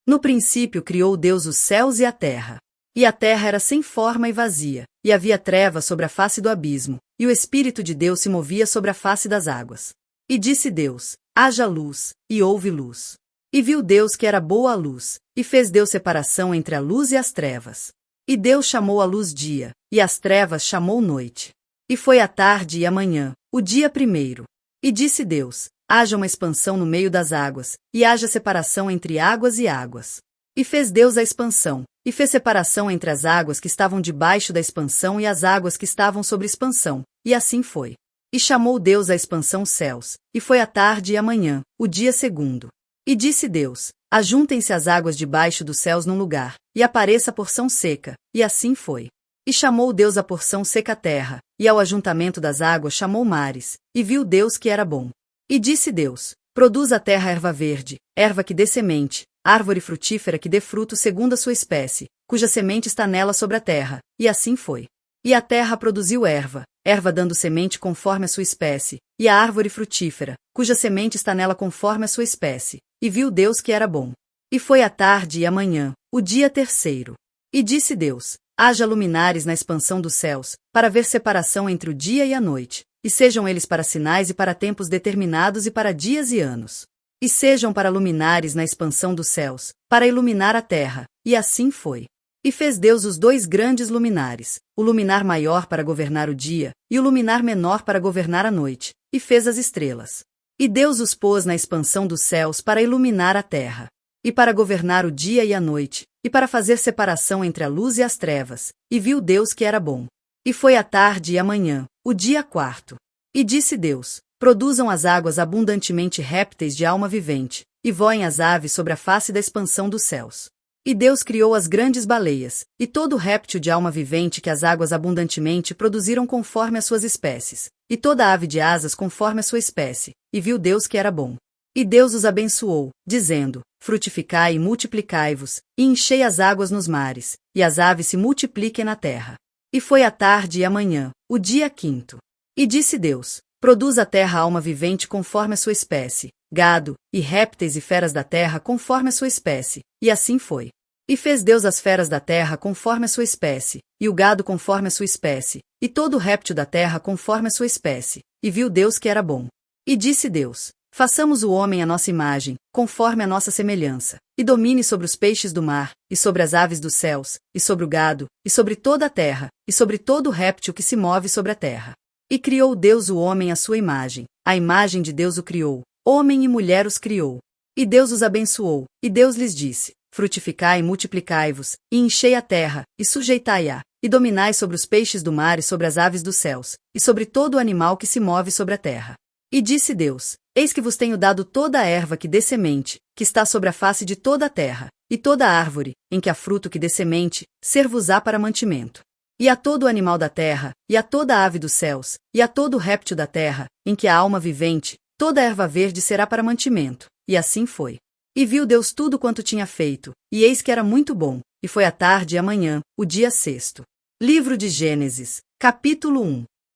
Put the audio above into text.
No princípio criou Deus os céus e a terra. E a terra era sem forma e vazia, e havia trevas sobre a face do abismo, e o Espírito de Deus se movia sobre a face das águas. E disse Deus: haja luz, e houve luz. E viu Deus que era boa a luz, e fez Deus separação entre a luz e as trevas. E Deus chamou a luz dia, e as trevas chamou noite. E foi a tarde e a manhã, o dia primeiro. E disse Deus: haja uma expansão no meio das águas, e haja separação entre águas e águas. E fez Deus a expansão, e fez separação entre as águas que estavam debaixo da expansão e as águas que estavam sobre expansão, e assim foi. E chamou Deus a expansão céus, e foi a tarde e a manhã, o dia segundo. E disse Deus: ajuntem-se as águas debaixo dos céus num lugar, e apareça a porção seca, e assim foi. E chamou Deus a porção seca a terra, e ao ajuntamento das águas chamou mares, e viu Deus que era bom. E disse Deus: produz a terra erva verde, erva que dê semente, árvore frutífera que dê fruto segundo a sua espécie, cuja semente está nela sobre a terra, e assim foi. E a terra produziu erva, erva dando semente conforme a sua espécie, e a árvore frutífera, cuja semente está nela conforme a sua espécie, e viu Deus que era bom. E foi a tarde e a manhã, o dia terceiro. E disse Deus: haja luminares na expansão dos céus, para ver separação entre o dia e a noite, e sejam eles para sinais e para tempos determinados e para dias e anos. E sejam para luminares na expansão dos céus, para iluminar a terra, e assim foi. E fez Deus os dois grandes luminares, o luminar maior para governar o dia, e o luminar menor para governar a noite, e fez as estrelas. E Deus os pôs na expansão dos céus para iluminar a terra, e para governar o dia e a noite, e para fazer separação entre a luz e as trevas, e viu Deus que era bom. E foi a tarde e a manhã, o dia quarto. E disse Deus: produzam as águas abundantemente répteis de alma vivente, e voem as aves sobre a face da expansão dos céus. E Deus criou as grandes baleias, e todo réptil de alma vivente que as águas abundantemente produziram conforme as suas espécies, e toda ave de asas conforme a sua espécie, e viu Deus que era bom. E Deus os abençoou, dizendo: frutificai e multiplicai-vos, e enchei as águas nos mares, e as aves se multipliquem na terra. E foi a tarde e a manhã, o dia quinto. E disse Deus: produz a terra alma vivente conforme a sua espécie, gado, e répteis e feras da terra conforme a sua espécie, e assim foi. E fez Deus as feras da terra conforme a sua espécie, e o gado conforme a sua espécie, e todo o réptil da terra conforme a sua espécie, e viu Deus que era bom. E disse Deus: façamos o homem à nossa imagem, conforme a nossa semelhança, e domine sobre os peixes do mar, e sobre as aves dos céus, e sobre o gado, e sobre toda a terra, e sobre todo o réptil que se move sobre a terra. E criou Deus o homem à sua imagem, a imagem de Deus o criou, homem e mulher os criou. E Deus os abençoou, e Deus lhes disse: frutificai e multiplicai-vos, e enchei a terra, e sujeitai-a, e dominai sobre os peixes do mar e sobre as aves dos céus, e sobre todo o animal que se move sobre a terra. E disse Deus: eis que vos tenho dado toda a erva que dê semente, que está sobre a face de toda a terra, e toda a árvore, em que há fruto que dê semente, ser-vos-á para mantimento. E a todo o animal da terra, e a toda a ave dos céus, e a todo o réptil da terra, em que há alma vivente, toda a erva verde será para mantimento. E assim foi. E viu Deus tudo quanto tinha feito, e eis que era muito bom, e foi a tarde e a manhã, o dia sexto. Livro de Gênesis, capítulo 1.